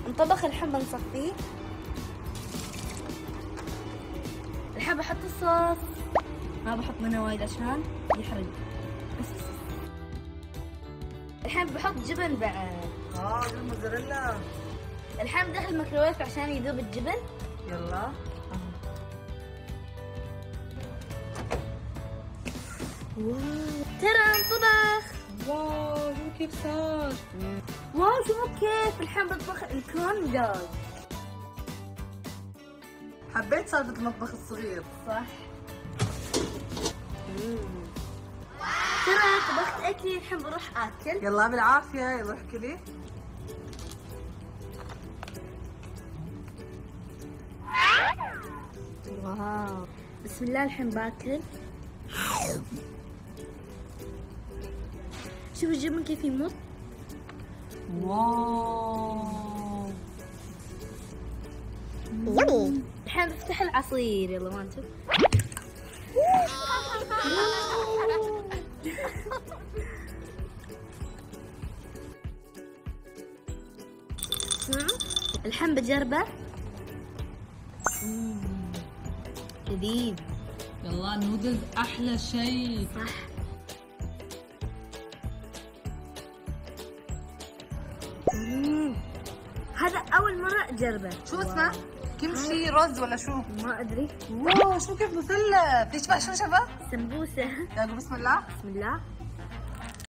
انطبخ الحين بنصفيه. الحين بحط الصوص، ما بحط منه وايد عشان يحرق. بس الحين بحط جبن بعد. جبن موزاريلا. الحين بدخل الميكروويف عشان يذوب الجبن. يلا. واو ترى انطبخ. واو شوف كيف صار. واو شوفوا كيف. الحين بطبخ الكورن دوغ. حبيت سالفة المطبخ الصغير. صح. ترى طبخت اكلي. الحين بروح اكل. يلا بالعافية. يلا احكي لي. واو بسم الله. الحين باكل. شوفوا الجبن كيف يمط. واو يمي. الحين بفتح العصير. يلا 1 2. الحين بجربه. لذيذ. يلا النودلز احلى شيء. صح. هذا اول مرة اجربه. شو اسمه؟ كمشي رز ولا شو؟ ما ادري. واو شو كيف مثلث. يشبه شو شبه؟ سمبوسة. يلا بسم الله. بسم الله.